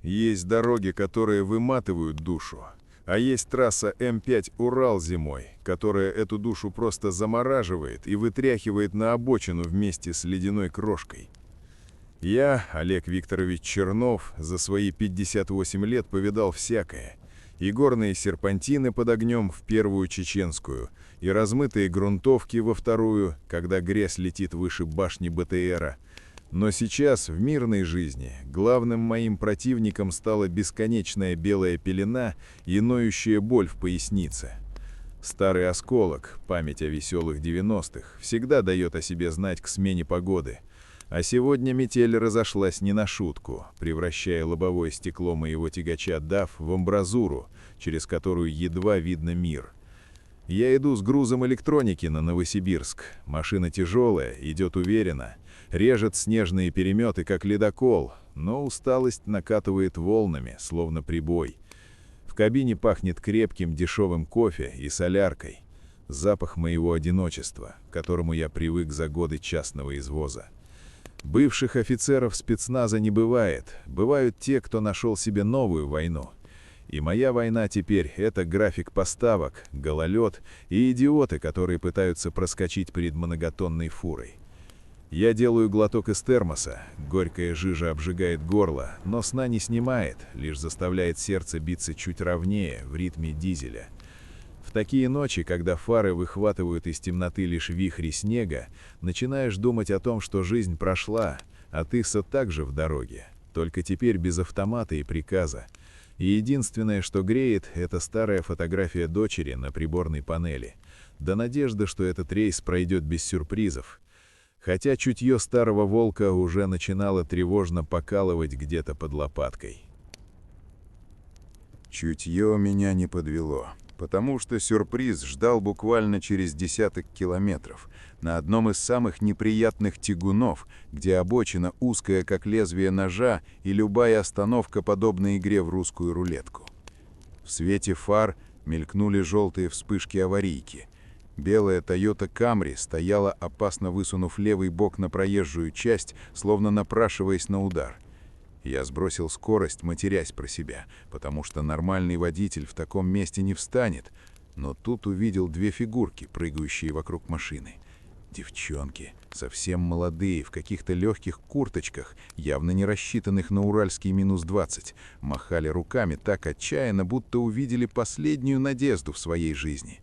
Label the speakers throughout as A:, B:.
A: Есть дороги, которые выматывают душу, а есть трасса М5 Урал зимой, которая эту душу просто замораживает и вытряхивает на обочину вместе с ледяной крошкой. Я, Олег Викторович Чернов, за свои 58 лет повидал всякое. И горные серпантины под огнем в первую чеченскую, и размытые грунтовки во вторую, когда грязь летит выше башни БТРа. Но сейчас, в мирной жизни, главным моим противником стала бесконечная белая пелена и ноющая боль в пояснице. Старый осколок, память о веселых 90-х, всегда дает о себе знать к смене погоды. А сегодня метель разошлась не на шутку, превращая лобовое стекло моего тягача DAF в амбразуру, через которую едва видно мир. Я иду с грузом электроники на Новосибирск. Машина тяжелая, идет уверенно, режет снежные переметы, как ледокол, но усталость накатывает волнами, словно прибой. В кабине пахнет крепким дешевым кофе и соляркой. Запах моего одиночества, к которому я привык за годы частного извоза. Бывших офицеров спецназа не бывает. Бывают те, кто нашел себе новую войну. И моя война теперь — это график поставок, гололед и идиоты, которые пытаются проскочить перед многотонной фурой. Я делаю глоток из термоса, горькая жижа обжигает горло, но сна не снимает, лишь заставляет сердце биться чуть ровнее в ритме дизеля. В такие ночи, когда фары выхватывают из темноты лишь вихри снега, начинаешь думать о том, что жизнь прошла, а ты все так же в дороге, только теперь без автомата и приказа. И единственное, что греет, это старая фотография дочери на приборной панели. Да надежда, что этот рейс пройдет без сюрпризов. Хотя чутье старого волка уже начинало тревожно покалывать где-то под лопаткой.
B: Чутье меня не подвело, потому что сюрприз ждал буквально через десяток километров, на одном из самых неприятных тягунов, где обочина узкая, как лезвие ножа, и любая остановка подобна игре в русскую рулетку. В свете фар мелькнули желтые вспышки аварийки. Белая Toyota Camry стояла, опасно высунув левый бок на проезжую часть, словно напрашиваясь на удар. Я сбросил скорость, матерясь про себя, потому что нормальный водитель в таком месте не встанет, но тут увидел две фигурки, прыгающие вокруг машины. Девчонки, совсем молодые, в каких-то легких курточках, явно не рассчитанных на уральский -20, махали руками так отчаянно, будто увидели последнюю надежду в своей жизни.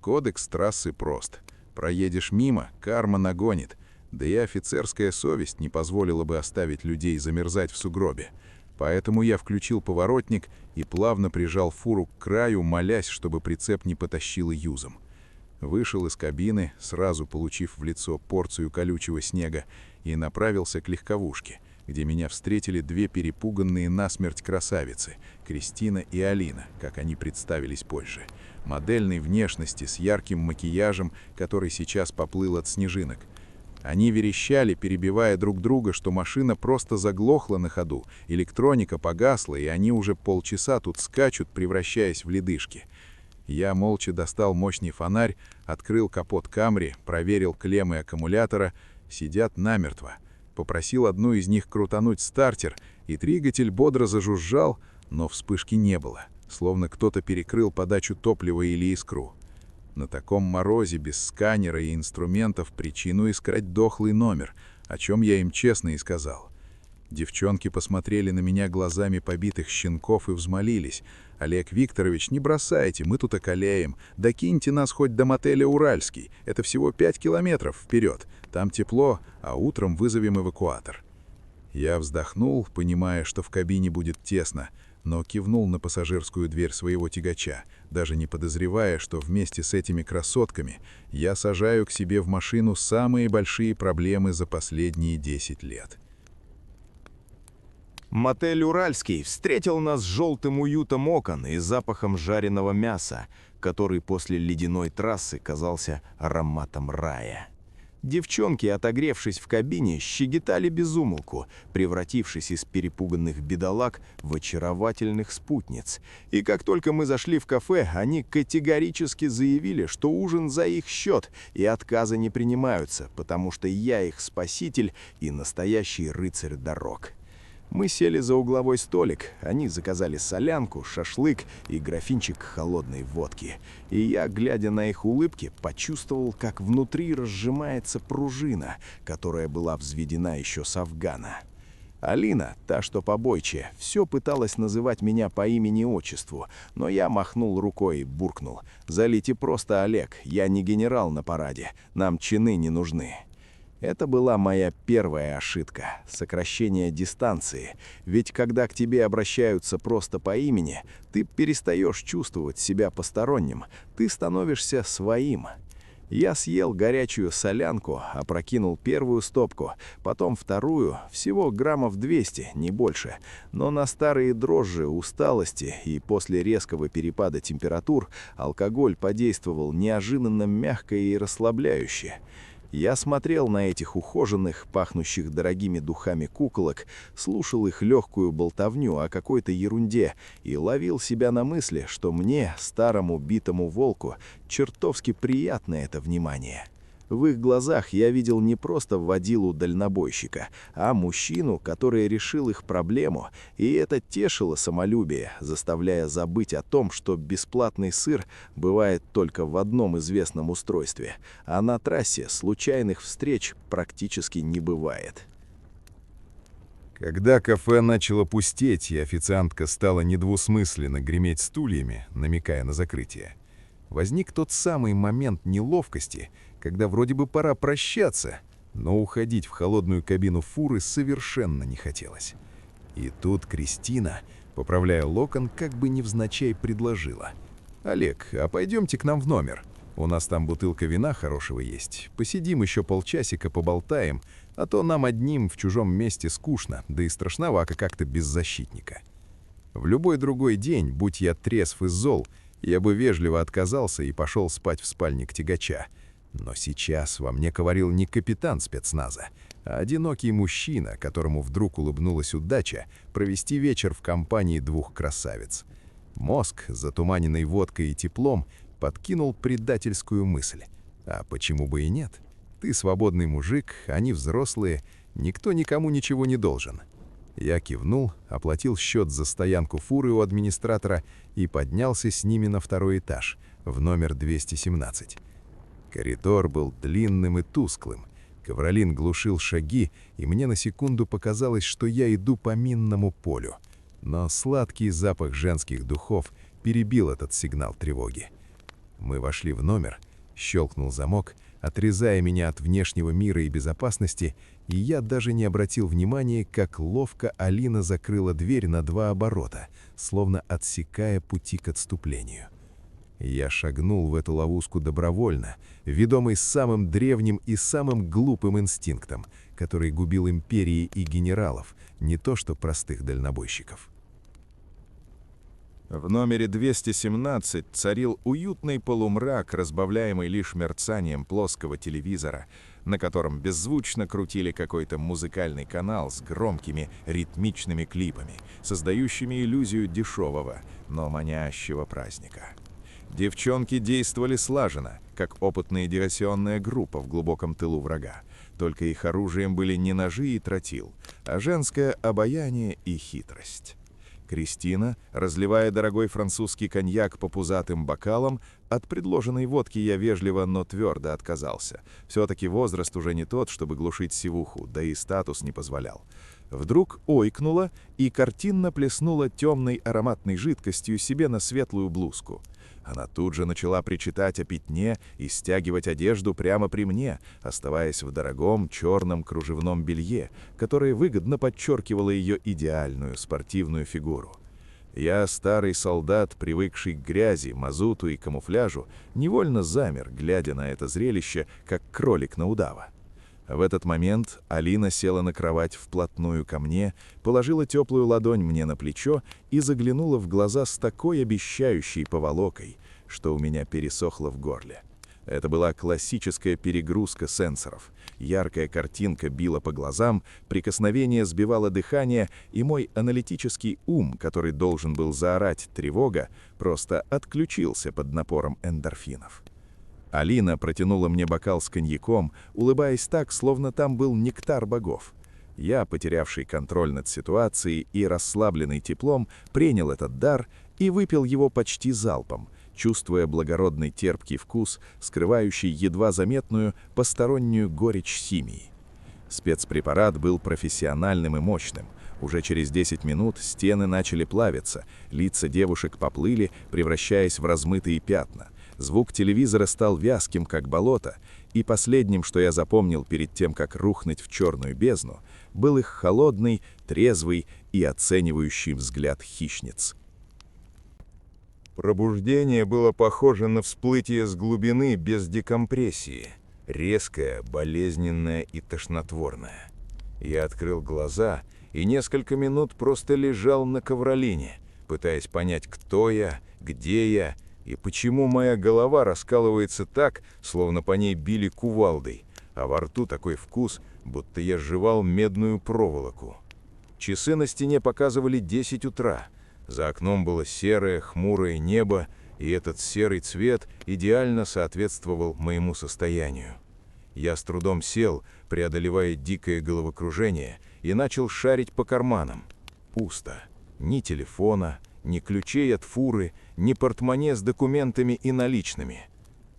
B: Кодекс трассы прост. Проедешь мимо, карма нагонит. Да и офицерская совесть не позволила бы оставить людей замерзать в сугробе. Поэтому я включил поворотник и плавно прижал фуру к краю, молясь, чтобы прицеп не потащило юзом. Вышел из кабины, сразу получив в лицо порцию колючего снега, и направился к легковушке, где меня встретили две перепуганные насмерть красавицы, Кристина и Алина, как они представились позже, модельной внешности с ярким макияжем, который сейчас поплыл от снежинок. Они верещали, перебивая друг друга, что машина просто заглохла на ходу, электроника погасла, и они уже полчаса тут скачут, превращаясь в ледышки. Я молча достал мощный фонарь, открыл капот Камри, проверил клеммы аккумулятора, сидят намертво. Попросил одну из них крутануть стартер, и двигатель бодро зажужжал, но вспышки не было, словно кто-то перекрыл подачу топлива или искру. На таком морозе, без сканера и инструментов, причину искать дохлый номер, о чем я им честно и сказал. Девчонки посмотрели на меня глазами побитых щенков и взмолились: «Олег Викторович, не бросайте, мы тут околеем. Докиньте нас хоть до мотеля «Уральский». Это всего 5 километров вперед. Там тепло, а утром вызовем эвакуатор». Я вздохнул, понимая, что в кабине будет тесно, но кивнул на пассажирскую дверь своего тягача, даже не подозревая, что вместе с этими красотками я сажаю к себе в машину самые большие проблемы за последние 10 лет.
C: Мотель «Уральский» встретил нас желтым уютом окон и запахом жареного мяса, который после ледяной трассы казался ароматом рая. Девчонки, отогревшись в кабине, щебетали без умолку, превратившись из перепуганных бедолаг в очаровательных спутниц. И как только мы зашли в кафе, они категорически заявили, что ужин за их счет, и отказы не принимаются, потому что я их спаситель и настоящий рыцарь дорог. Мы сели за угловой столик, они заказали солянку, шашлык и графинчик холодной водки. И я, глядя на их улыбки, почувствовал, как внутри разжимается пружина, которая была взведена еще с Афгана. Алина, та, что побойче, все пыталась называть меня по имени-отчеству, но я махнул рукой и буркнул: «Зовите просто Олег, я не генерал на параде, нам чины не нужны». Это была моя первая ошибка — сокращение дистанции. Ведь когда к тебе обращаются просто по имени, ты перестаешь чувствовать себя посторонним, ты становишься своим. Я съел горячую солянку, опрокинул первую стопку, потом вторую, всего граммов 200, не больше. Но на старые дрожжи усталости и после резкого перепада температур алкоголь подействовал неожиданно мягко и расслабляюще. Я смотрел на этих ухоженных, пахнущих дорогими духами куколок, слушал их легкую болтовню о какой-то ерунде и ловил себя на мысли, что мне, старому битому волку, чертовски приятно это внимание. В их глазах я видел не просто водилу-дальнобойщика, а мужчину, который решил их проблему, и это тешило самолюбие, заставляя забыть о том, что бесплатный сыр бывает только в одном известном устройстве, а на трассе случайных встреч практически не бывает.
A: Когда кафе начало пустеть, и официантка стала недвусмысленно греметь стульями, намекая на закрытие, возник тот самый момент неловкости, когда вроде бы пора прощаться, но уходить в холодную кабину фуры совершенно не хотелось. И тут Кристина, поправляя локон, как бы невзначай предложила: «Олег, а пойдемте к нам в номер. У нас там бутылка вина хорошего есть. Посидим еще полчасика, поболтаем, а то нам одним в чужом месте скучно, да и страшновато как-то без защитника». В любой другой день, будь я трезв и зол, я бы вежливо отказался и пошел спать в спальник тягача. Но сейчас во мне говорил не капитан спецназа, а одинокий мужчина, которому вдруг улыбнулась удача провести вечер в компании двух красавиц. Мозг, затуманенный водкой и теплом, подкинул предательскую мысль: а почему бы и нет? Ты свободный мужик, они взрослые, никто никому ничего не должен. Я кивнул, оплатил счет за стоянку фуры у администратора и поднялся с ними на второй этаж, в номер 217. Коридор был длинным и тусклым. Ковролин глушил шаги, и мне на секунду показалось, что я иду по минному полю. Но сладкий запах женских духов перебил этот сигнал тревоги. Мы вошли в номер, щелкнул замок, отрезая меня от внешнего мира и безопасности, и я даже не обратил внимания, как ловко Алина закрыла дверь на 2 оборота, словно отсекая пути к отступлению. Я шагнул в эту ловушку добровольно, ведомый самым древним и самым глупым инстинктом, который губил империи и генералов, не то что простых дальнобойщиков.
D: В номере 217 царил уютный полумрак, разбавляемый лишь мерцанием плоского телевизора, на котором беззвучно крутили какой-то музыкальный канал с громкими ритмичными клипами, создающими иллюзию дешевого, но манящего праздника. Девчонки действовали слаженно, как опытная диверсионная группа в глубоком тылу врага, только их оружием были не ножи и тротил, а женское обаяние и хитрость. Кристина, разливая дорогой французский коньяк по пузатым бокалам, от предложенной водки я вежливо, но твердо отказался. Все-таки возраст уже не тот, чтобы глушить сивуху, да и статус не позволял. Вдруг ойкнула и картинно плеснула темной ароматной жидкостью себе на светлую блузку. Она тут же начала причитать о пятне и стягивать одежду прямо при мне, оставаясь в дорогом черном кружевном белье, которое выгодно подчеркивало ее идеальную спортивную фигуру. Я, старый солдат, привыкший к грязи, мазуту и камуфляжу, невольно замер, глядя на это зрелище, как кролик на удава. В этот момент Алина села на кровать вплотную ко мне, положила теплую ладонь мне на плечо и заглянула в глаза с такой обещающей поволокой, что у меня пересохло в горле. Это была классическая перегрузка сенсоров. Яркая картинка била по глазам, прикосновение сбивало дыхание, и мой аналитический ум, который должен был заорать «тревога», просто отключился под напором эндорфинов. Алина протянула мне бокал с коньяком, улыбаясь так, словно там был нектар богов. Я, потерявший контроль над ситуацией и расслабленный теплом, принял этот дар и выпил его почти залпом, чувствуя благородный терпкий вкус, скрывающий едва заметную постороннюю горечь химии. Спецпрепарат был профессиональным и мощным. Уже через 10 минут стены начали плавиться, лица девушек поплыли, превращаясь в размытые пятна. Звук телевизора стал вязким, как болото, и последним, что я запомнил перед тем, как рухнуть в черную бездну, был их холодный, трезвый и оценивающий взгляд хищниц.
B: Пробуждение было похоже на всплытие с глубины без декомпрессии. Резкое, болезненное и тошнотворное. Я открыл глаза и несколько минут просто лежал на ковролине, пытаясь понять, кто я, где я и почему моя голова раскалывается так, словно по ней били кувалдой, а во рту такой вкус, будто я жевал медную проволоку. Часы на стене показывали 10 утра. За окном было серое, хмурое небо, и этот серый цвет идеально соответствовал моему состоянию. Я с трудом сел, преодолевая дикое головокружение, и начал шарить по карманам. Пусто. Ни телефона, ни ключей от фуры, ни портмоне с документами и наличными.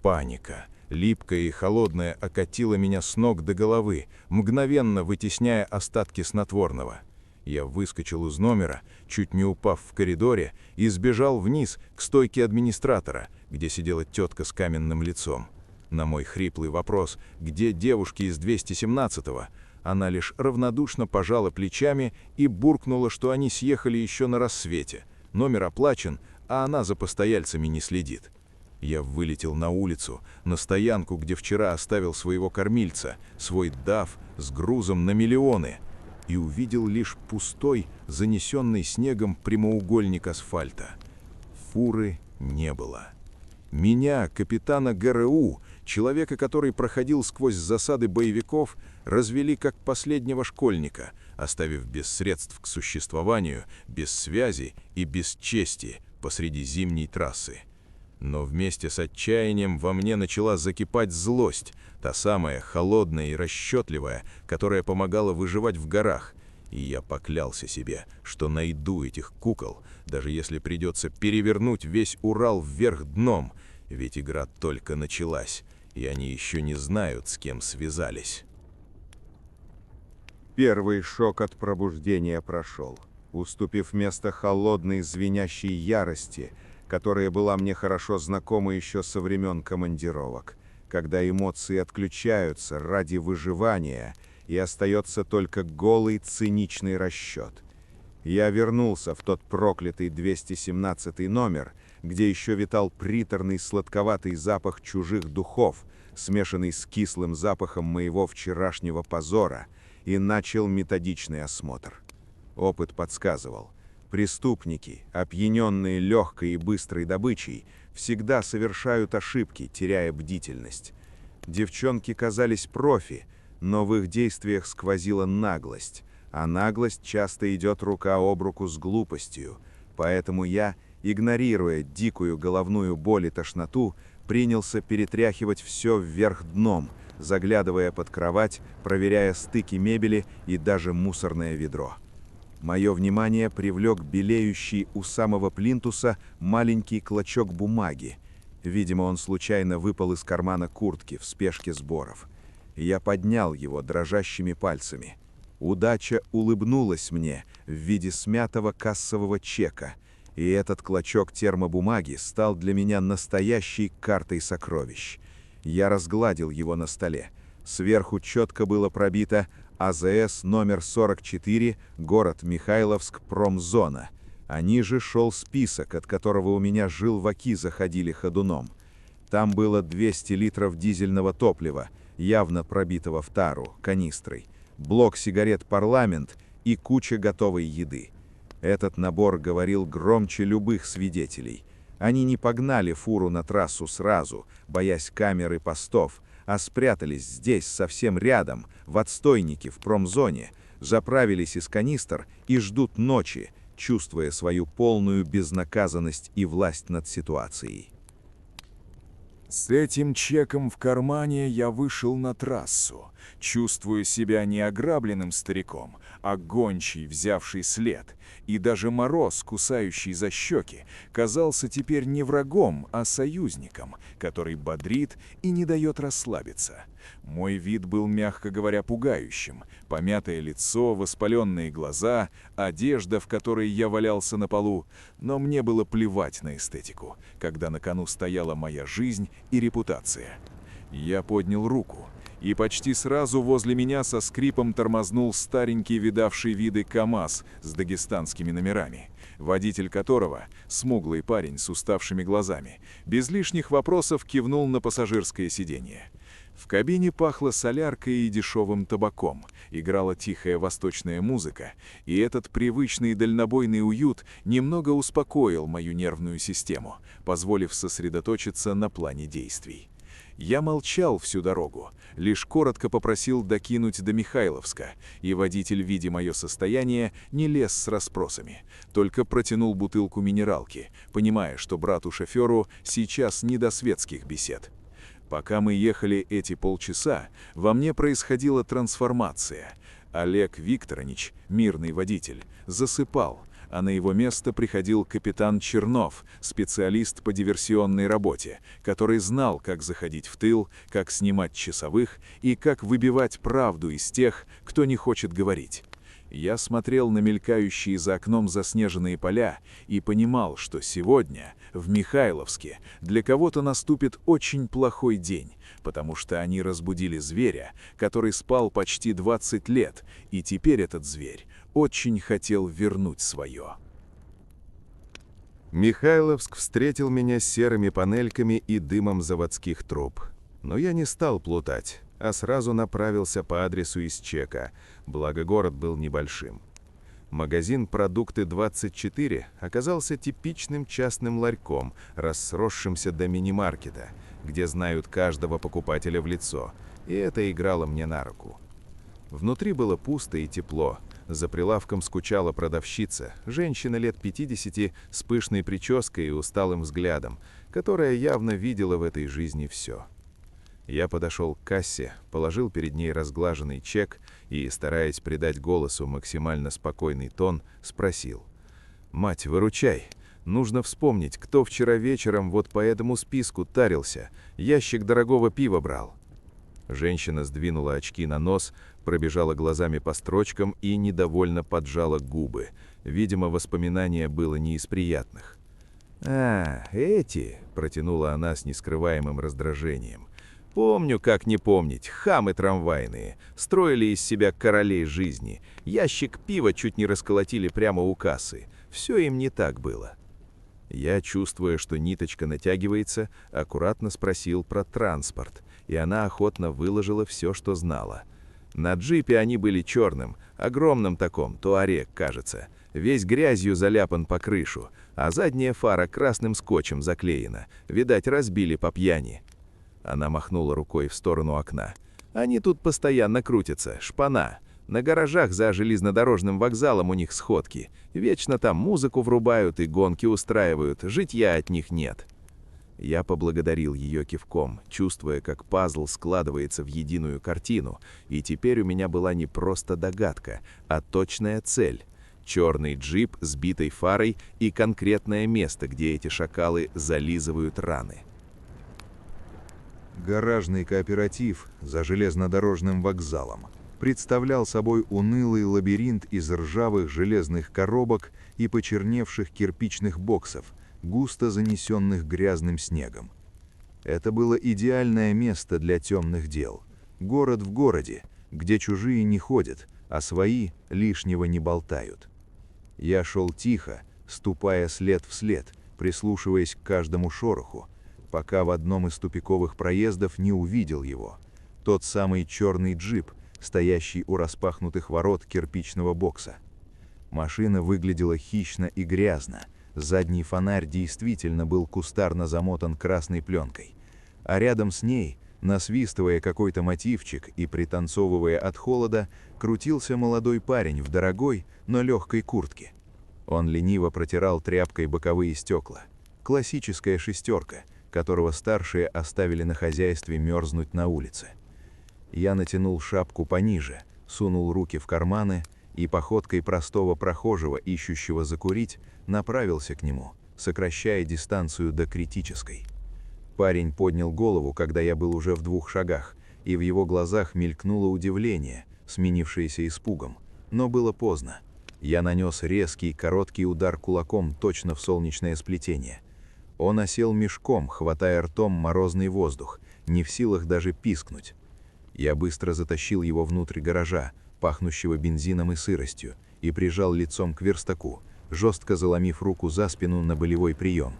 B: Паника, липкая и холодная, окатила меня с ног до головы, мгновенно вытесняя остатки снотворного. Я выскочил из номера, чуть не упав в коридоре, и сбежал вниз к стойке администратора, где сидела тетка с каменным лицом. На мой хриплый вопрос, где девушки из 217-го, она лишь равнодушно пожала плечами и буркнула, что они съехали еще на рассвете. Номер оплачен, а она за постояльцами не следит. Я вылетел на улицу, на стоянку, где вчера оставил своего кормильца, свой даф с грузом на миллионы, и увидел лишь пустой, занесенный снегом прямоугольник асфальта. Фуры не было. Меня, капитана ГРУ, человека, который проходил сквозь засады боевиков, развели как последнего школьника, оставив без средств к существованию, без связи и без чести посреди зимней трассы. Но вместе с отчаянием во мне начала закипать злость, та самая холодная и расчетливая, которая помогала выживать в горах. И я поклялся себе, что найду этих кукол, даже если придется перевернуть весь Урал вверх дном, ведь игра только началась, и они еще не знают, с кем связались.
E: Первый шок от пробуждения прошел, уступив место холодной звенящей ярости, которая была мне хорошо знакома еще со времен командировок, когда эмоции отключаются ради выживания и остается только голый циничный расчет. Я вернулся в тот проклятый 217 номер, где еще витал приторный сладковатый запах чужих духов, смешанный с кислым запахом моего вчерашнего позора, и начал методичный осмотр. Опыт подсказывал: преступники, опьяненные легкой и быстрой добычей, всегда совершают ошибки, теряя бдительность. Девчонки казались профи, но в их действиях сквозила наглость, а наглость часто идет рука об руку с глупостью, поэтому я, игнорируя дикую головную боль и тошноту, принялся перетряхивать все вверх дном, заглядывая под кровать, проверяя стыки мебели и даже мусорное ведро. Мое внимание привлек белеющий у самого плинтуса маленький клочок бумаги. Видимо, он случайно выпал из кармана куртки в спешке сборов. Я поднял его дрожащими пальцами. Удача улыбнулась мне в виде смятого кассового чека, и этот клочок термобумаги стал для меня настоящей картой сокровищ. Я разгладил его на столе. Сверху четко было пробито АЗС номер 44, город Михайловск, промзона. А ниже шел список, от которого у меня желваки заходили ходуном. Там было 200 литров дизельного топлива, явно пробитого в тару, канистрой, блок сигарет «Парламент» и куча готовой еды. Этот набор говорил громче любых свидетелей. Они не погнали фуру на трассу сразу, боясь камер и постов, а спрятались здесь, совсем рядом, в отстойнике в промзоне, заправились из канистр и ждут ночи, чувствуя свою полную безнаказанность и власть над ситуацией.
F: С этим чеком в кармане я вышел на трассу,
D: чувствуя себя не ограбленным стариком, а гончий, взявший след. И даже мороз, кусающий за щеки, казался теперь не врагом, а союзником, который бодрит и не дает расслабиться. Мой вид был, мягко говоря, пугающим. Помятое лицо, воспаленные глаза, одежда, в которой я валялся на полу. Но мне было плевать на эстетику, когда на кону стояла моя жизнь и репутация. Я поднял руку, и почти сразу возле меня со скрипом тормознул старенький видавший виды КамАЗ с дагестанскими номерами, водитель которого, смуглый парень с уставшими глазами, без лишних вопросов кивнул на пассажирское сиденье. В кабине пахло соляркой и дешевым табаком, играла тихая восточная музыка, и этот привычный дальнобойный уют немного успокоил мою нервную систему, позволив сосредоточиться на плане действий. Я молчал всю дорогу, лишь коротко попросил докинуть до Михайловска, и водитель, видя мое состояние, не лез с расспросами, только протянул бутылку минералки, понимая, что брату-шоферу сейчас не до светских бесед. Пока мы ехали эти полчаса, во мне происходила трансформация. Олег Викторович, мирный водитель, засыпал, а на его место приходил капитан Чернов, специалист по диверсионной работе, который знал, как заходить в тыл, как снимать часовых и как выбивать правду из тех, кто не хочет говорить. Я смотрел на мелькающие за окном заснеженные поля и понимал, что сегодня, в Михайловске, для кого-то наступит очень плохой день, потому что они разбудили зверя, который спал почти 20 лет, и теперь этот зверь очень хотел вернуть свое.
A: Михайловск встретил меня серыми панельками и дымом заводских труб. Но я не стал плутать, а сразу направился по адресу из чека, благо город был небольшим. Магазин «Продукты 24» оказался типичным частным ларьком, рассросшимся до мини-маркета, где знают каждого покупателя в лицо, и это играло мне на руку. Внутри было пусто и тепло. За прилавком скучала продавщица, женщина лет 50 с пышной прической и усталым взглядом, которая явно видела в этой жизни все. Я подошел к кассе, положил перед ней разглаженный чек и, стараясь придать голосу максимально спокойный тон, спросил: «Мать, выручай! Нужно вспомнить, кто вчера вечером вот по этому списку тарился, ящик дорогого пива брал». Женщина сдвинула очки на нос, пробежала глазами по строчкам и недовольно поджала губы. Видимо, воспоминание было не из приятных. «А, эти!» — протянула она с нескрываемым раздражением. «Помню, как не помнить, хамы трамвайные, строили из себя королей жизни, ящик пива чуть не расколотили прямо у кассы, все им не так было». Я, чувствуя, что ниточка натягивается, аккуратно спросил про транспорт, и она охотно выложила все, что знала. На джипе они были черным, огромным таком, туарек, кажется, весь грязью заляпан по крышу, а задняя фара красным скотчем заклеена, видать, разбили по пьяни. Она махнула рукой в сторону окна. «Они тут постоянно крутятся, шпана. На гаражах за железнодорожным вокзалом у них сходки. Вечно там музыку врубают и гонки устраивают, житья от них нет». Я поблагодарил ее кивком, чувствуя, как пазл складывается в единую картину, и теперь у меня была не просто догадка, а точная цель. Черный джип с битой фарой и конкретное место, где эти шакалы зализывают раны.
B: Гаражный кооператив за железнодорожным вокзалом представлял собой унылый лабиринт из ржавых железных коробок и почерневших кирпичных боксов, густо занесенных грязным снегом. Это было идеальное место для темных дел. Город в городе, где чужие не ходят, а свои лишнего не болтают. Я шел тихо, ступая след в след, прислушиваясь к каждому шороху, пока в одном из тупиковых проездов не увидел его. Тот самый черный джип, стоящий у распахнутых ворот кирпичного бокса. Машина выглядела хищно и грязно. Задний фонарь действительно был кустарно замотан красной пленкой. А рядом с ней, насвистывая какой-то мотивчик и пританцовывая от холода, крутился молодой парень в дорогой, но легкой куртке. Он лениво протирал тряпкой боковые стекла. Классическая шестерка, которого старшие оставили на хозяйстве мерзнуть на улице. Я натянул шапку пониже, сунул руки в карманы и походкой простого прохожего, ищущего закурить, направился к нему, сокращая дистанцию до критической. Парень поднял голову, когда я был уже в 2 шагах, и в его глазах мелькнуло удивление, сменившееся испугом. Но было поздно. Я нанес резкий, короткий удар кулаком точно в солнечное сплетение. Он осел мешком, хватая ртом морозный воздух, не в силах даже пискнуть. Я быстро затащил его внутрь гаража, пахнущего бензином и сыростью, и прижал лицом к верстаку, жестко заломив руку за спину на болевой прием.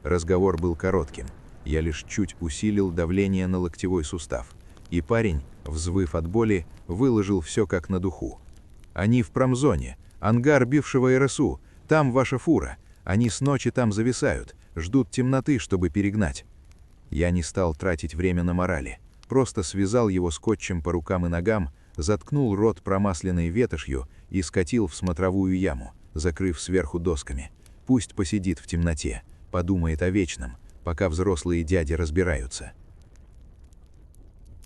B: Разговор был коротким. Я лишь чуть усилил давление на локтевой сустав, и парень, взвыв от боли, выложил все как на духу. «Они в промзоне, ангар бившего РСУ, там ваша фура, они с ночи там зависают, ждут темноты, чтобы перегнать». Я не стал тратить время на морали, просто связал его скотчем по рукам и ногам, заткнул рот промасленной ветошью и скатил в смотровую яму, закрыв сверху досками. Пусть посидит в темноте, подумает о вечном, пока взрослые дяди разбираются.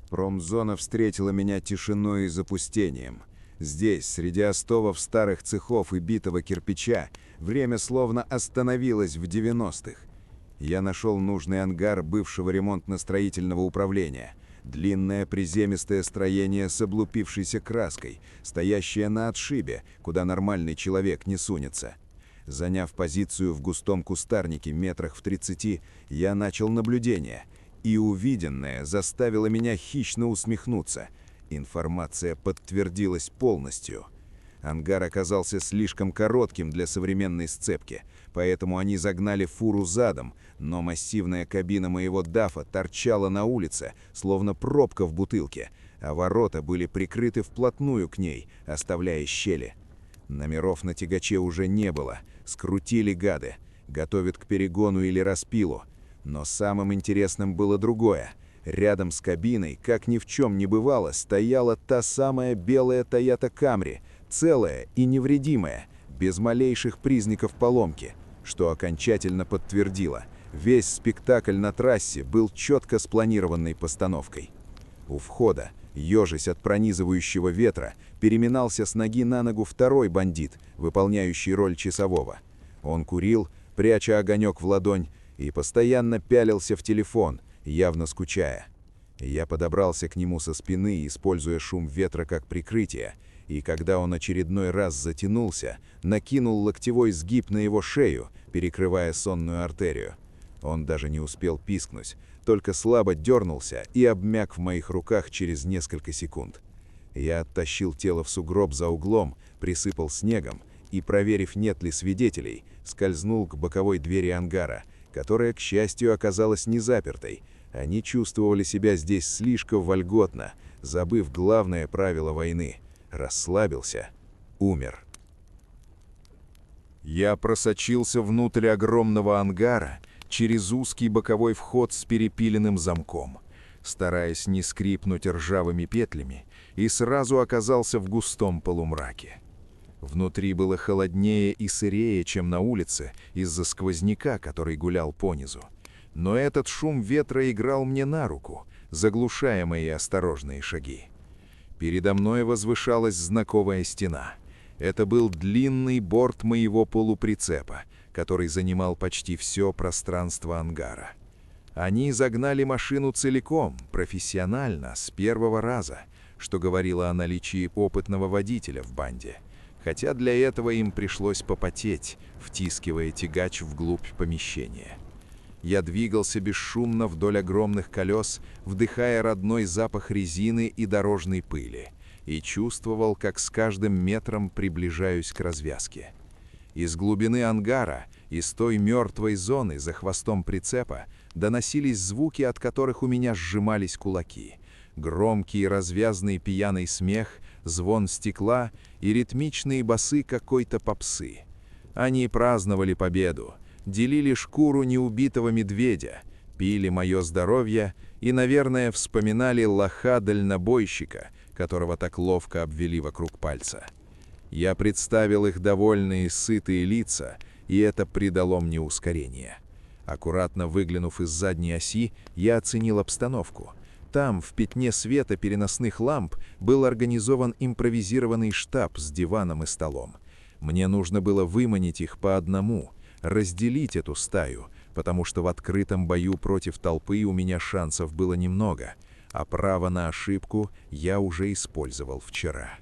E: Промзона встретила меня тишиной и запустением. Здесь, среди остовов старых цехов и битого кирпича, время словно остановилось в 90-х. Я нашел нужный ангар бывшего ремонтно-строительного управления. Длинное приземистое строение с облупившейся краской, стоящее на отшибе, куда нормальный человек не сунется. Заняв позицию в густом кустарнике метрах в 30, я начал наблюдение, и увиденное заставило меня хищно усмехнуться. Информация подтвердилась полностью. Ангар оказался слишком коротким для современной сцепки, поэтому они загнали фуру задом, но массивная кабина моего дафа торчала на улице, словно пробка в бутылке, а ворота были прикрыты вплотную к ней, оставляя щели. Номеров на тягаче уже не было, скрутили гады, готовят к перегону или распилу. Но самым интересным было другое. Рядом с кабиной, как ни в чем не бывало, стояла та самая белая Toyota Camry, целая и невредимая, без малейших признаков поломки, что окончательно подтвердило, весь спектакль на трассе был четко спланированной постановкой. У входа, ежась от пронизывающего ветра, переминался с ноги на ногу второй бандит, выполняющий роль часового. Он курил, пряча огонек в ладонь, и постоянно пялился в телефон, явно скучая. Я подобрался к нему со спины, используя шум ветра как прикрытие, и когда он очередной раз затянулся, накинул локтевой сгиб на его шею, перекрывая сонную артерию. Он даже не успел пискнуть, только слабо дернулся и обмяк в моих руках через несколько секунд. Я оттащил тело в сугроб за углом, присыпал снегом и, проверив, нет ли свидетелей, скользнул к боковой двери ангара, которая, к счастью, оказалась не запертой. Они чувствовали себя здесь слишком вольготно, забыв главное правило войны. Расслабился, умер.
D: Я просочился внутрь огромного ангара через узкий боковой вход с перепиленным замком, стараясь не скрипнуть ржавыми петлями, и сразу оказался в густом полумраке. Внутри было холоднее и сырее, чем на улице, из-за сквозняка, который гулял понизу. Но этот шум ветра играл мне на руку, заглушая мои осторожные шаги. Передо мной возвышалась знакомая стена. Это был длинный борт моего полуприцепа, который занимал почти все пространство ангара. Они загнали машину целиком, профессионально, с первого раза, что говорило о наличии опытного водителя в банде. Хотя для этого им пришлось попотеть, втискивая тягач вглубь помещения. Я двигался бесшумно вдоль огромных колес, вдыхая родной запах резины и дорожной пыли, и чувствовал, как с каждым метром приближаюсь к развязке. Из глубины ангара, из той мертвой зоны за хвостом прицепа, доносились звуки, от которых у меня сжимались кулаки. Громкий развязный пьяный смех, звон стекла и ритмичные басы какой-то попсы. Они праздновали победу, делили шкуру неубитого медведя, пили мое здоровье и, наверное, вспоминали лоха-дальнобойщика, которого так ловко обвели вокруг пальца. Я представил их довольные, сытые лица, и это придало мне ускорение. Аккуратно выглянув из задней оси, я оценил обстановку.
B: Там, в пятне света переносных ламп, был организован импровизированный штаб с диваном и столом. Мне нужно было выманить их по одному, разделить эту стаю, потому что в открытом бою против толпы у меня шансов было немного, а право на ошибку я уже использовал вчера.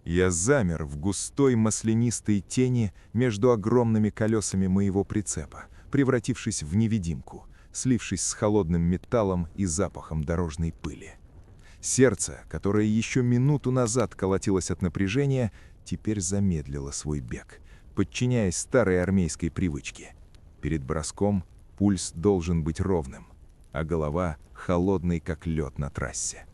D: Я замер в густой маслянистой тени между огромными колесами моего прицепа, превратившись в невидимку, слившись с холодным металлом и запахом дорожной пыли. Сердце, которое еще минуту назад колотилось от напряжения, теперь замедлило свой бег, подчиняясь старой армейской привычке. Перед броском пульс должен быть ровным, а голова холодной, как лед на трассе.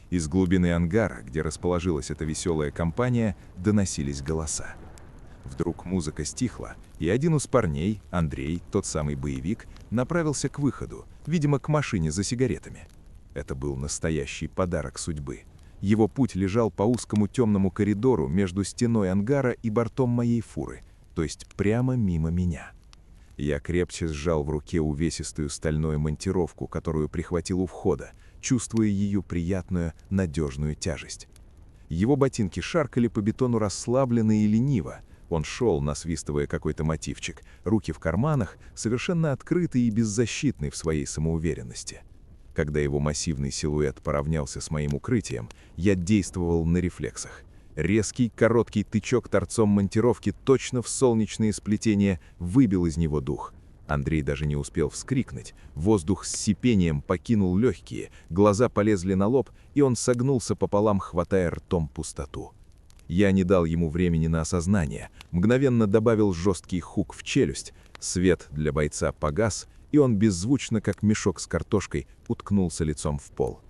D: Из глубины ангара, где расположилась эта веселая компания, доносились голоса. Вдруг музыка стихла, и один из парней, Андрей, тот самый боевик, направился к выходу, видимо, к машине за сигаретами. Это был настоящий подарок судьбы. Его путь лежал по узкому темному коридору между стеной ангара и бортом моей фуры, то есть прямо мимо меня. Я крепче сжал в руке увесистую стальную монтировку, которую прихватил у входа, чувствуя ее приятную, надежную тяжесть. Его ботинки шаркали по бетону расслабленно и лениво. Он шел, насвистывая какой-то мотивчик, руки в карманах, совершенно открытый и беззащитный в своей самоуверенности. Когда его массивный силуэт поравнялся с моим укрытием, я действовал на рефлексах. Резкий, короткий тычок торцом монтировки точно в солнечные сплетения выбил из него дух. Андрей даже не успел вскрикнуть. Воздух с сипением покинул легкие, глаза полезли на лоб, и он согнулся пополам, хватая ртом пустоту. Я не дал ему времени на осознание, мгновенно добавил жесткий хук в челюсть, свет для бойца погас, и он беззвучно, как мешок с картошкой, уткнулся лицом в пол.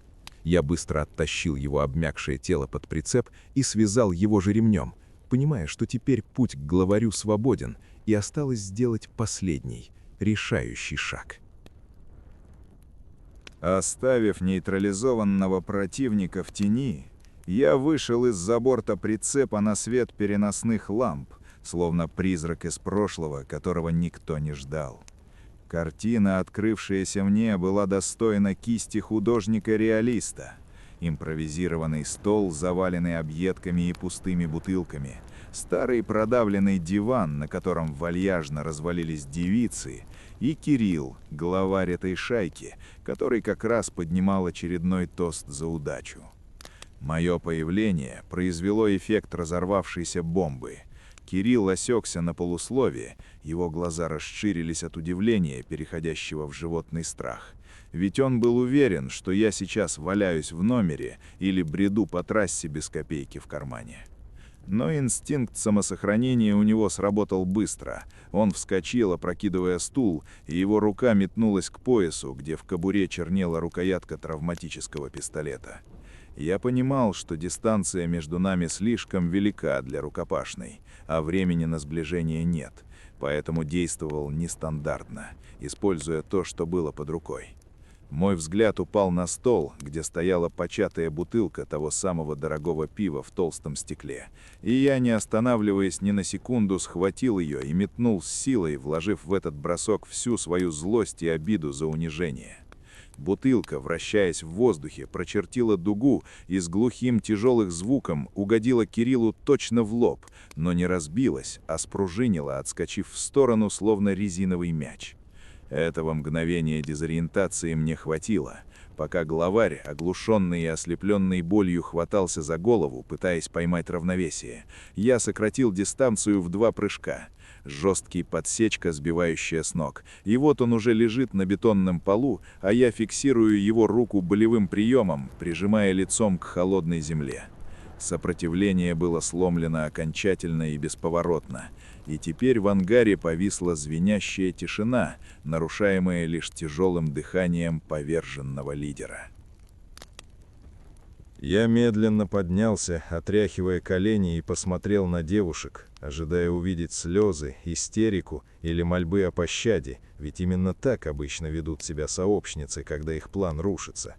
D: Я быстро оттащил его обмякшее тело под прицеп и связал его же ремнем, понимая, что теперь путь к главарю свободен, и осталось сделать последний, решающий шаг.
E: Оставив нейтрализованного противника в тени, я вышел из-за борта прицепа на свет переносных ламп, словно призрак из прошлого, которого никто не ждал. Картина, открывшаяся мне, была достойна кисти художника-реалиста. Импровизированный стол, заваленный объедками и пустыми бутылками, старый продавленный диван, на котором вальяжно развалились девицы, и Кирилл, главарь этой шайки, который как раз поднимал очередной тост за удачу. Мое появление произвело эффект разорвавшейся бомбы. Кирилл осекся на полусловие, его глаза расширились от удивления, переходящего в животный страх. Ведь он был уверен, что я сейчас валяюсь в номере или бреду по трассе без копейки в кармане. Но инстинкт самосохранения у него сработал быстро. Он вскочил, опрокидывая стул, и его рука метнулась к поясу, где в кобуре чернела рукоятка травматического пистолета. Я понимал, что дистанция между нами слишком велика для рукопашной, а времени на сближение нет, поэтому действовал нестандартно, используя то, что было под рукой. Мой взгляд упал на стол, где стояла початая бутылка того самого дорогого пива в толстом стекле, и я, не останавливаясь ни на секунду, схватил ее и метнул с силой, вложив в этот бросок всю свою злость и обиду за унижение. Бутылка, вращаясь в воздухе, прочертила дугу и с глухим тяжелым звуком угодила Кириллу точно в лоб, но не разбилась, а спружинила, отскочив в сторону, словно резиновый мяч. Этого мгновения дезориентации мне хватило, пока главарь, оглушенный и ослепленный болью, хватался за голову, пытаясь поймать равновесие. Я сократил дистанцию в 2 прыжка. Жесткий подсечка, сбивающая с ног. И вот он уже лежит на бетонном полу, а я фиксирую его руку болевым приемом, прижимая лицом к холодной земле. Сопротивление было сломлено окончательно и бесповоротно, и теперь в ангаре повисла звенящая тишина, нарушаемая лишь тяжелым дыханием поверженного лидера.
A: Я медленно поднялся, отряхивая колени, и посмотрел на девушек, ожидая увидеть слезы, истерику или мольбы о пощаде, ведь именно так обычно ведут себя сообщницы, когда их план рушится.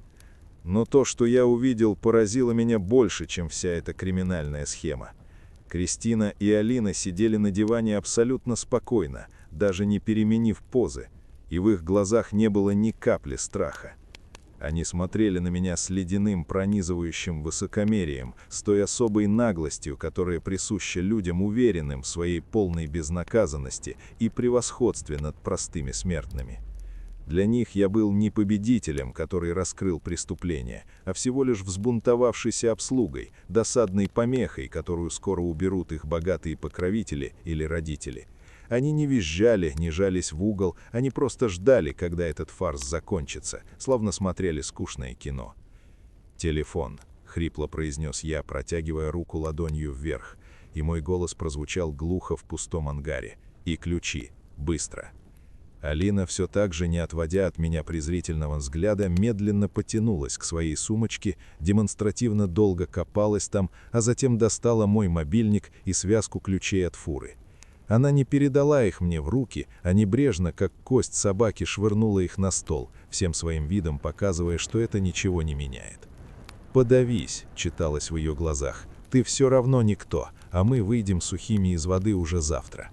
A: Но то, что я увидел, поразило меня больше, чем вся эта криминальная схема. Кристина и Алина сидели на диване абсолютно спокойно, даже не переменив позы, и в их глазах не было ни капли страха.
D: Они смотрели на меня с ледяным пронизывающим высокомерием, с той особой наглостью, которая присуща людям уверенным в своей полной безнаказанности и превосходстве над простыми смертными. Для них я был не победителем, который раскрыл преступление, а всего лишь взбунтовавшейся обслугой, досадной помехой, которую скоро уберут их богатые покровители или родители. Они не визжали, не жались в угол, они просто ждали, когда этот фарс закончится, словно смотрели скучное кино. «Телефон», — хрипло произнес я, протягивая руку ладонью вверх, и мой голос прозвучал глухо в пустом ангаре. «И ключи. Быстро». Алина, все так же не отводя от меня презрительного взгляда, медленно потянулась к своей сумочке, демонстративно долго копалась там, а затем достала мой мобильник и связку ключей от фуры. Она не передала их мне в руки, а небрежно, как кость собаки, швырнула их на стол, всем своим видом показывая, что это ничего не меняет. «Подавись», — читалось в ее глазах, — «ты все равно никто, а мы выйдем сухими из воды уже завтра».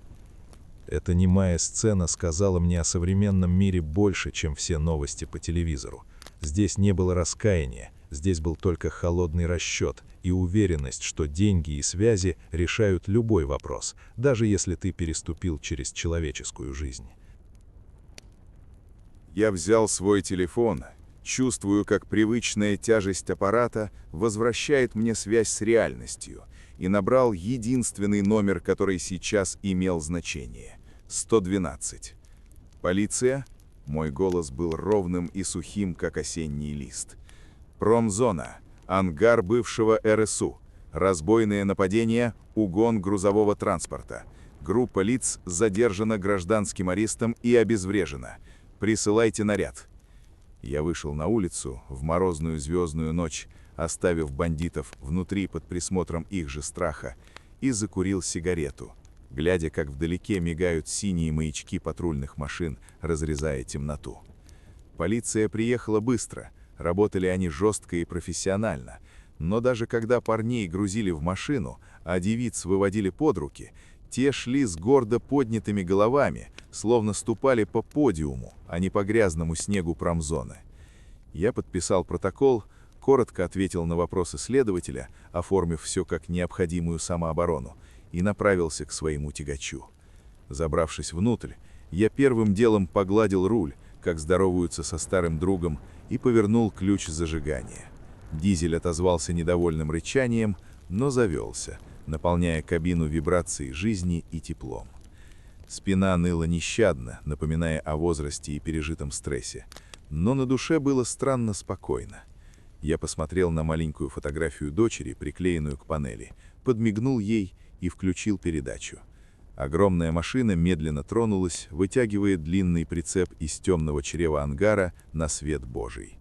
D: Эта немая сцена сказала мне о современном мире больше, чем все новости по телевизору. Здесь не было раскаяния, здесь был только холодный расчет и уверенность, что деньги и связи решают любой вопрос, даже если ты переступил через человеческую жизнь.
A: Я взял свой телефон, чувствую, как привычная тяжесть аппарата возвращает мне связь с реальностью, и набрал единственный номер, который сейчас имел значение — 112. «Полиция?» Мой голос был ровным и сухим, как осенний лист. «Промзона. Ангар бывшего РСУ. Разбойное нападение, угон грузового транспорта. Группа лиц задержана гражданским арестом и обезврежена. Присылайте наряд». Я вышел на улицу в морозную звездную ночь, оставив бандитов внутри под присмотром их же страха, и закурил сигарету, глядя, как вдалеке мигают синие маячки патрульных машин, разрезая темноту. Полиция приехала быстро, работали они жестко и профессионально, но даже когда парней грузили в машину, а девиц выводили под руки, те шли с гордо поднятыми головами, словно ступали по подиуму, а не по грязному снегу промзоны. Я подписал протокол, коротко ответил на вопросы следователя, оформив все как необходимую самооборону, и направился к своему тягачу. Забравшись внутрь, я первым делом погладил руль, как здороваются со старым другом, и повернул ключ зажигания. Дизель отозвался недовольным рычанием, но завелся, наполняя кабину вибрацией жизни и теплом. Спина ныла нещадно, напоминая о возрасте и пережитом стрессе, но на душе было странно спокойно. Я посмотрел на маленькую фотографию дочери, приклеенную к панели, подмигнул ей и включил передачу. Огромная машина медленно тронулась, вытягивая длинный прицеп из темного чрева ангара на свет Божий.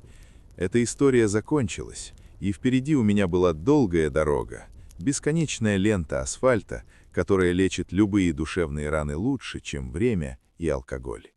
A: Эта история закончилась, и впереди у меня была долгая дорога, бесконечная лента асфальта, которая лечит любые душевные раны лучше, чем время и алкоголь.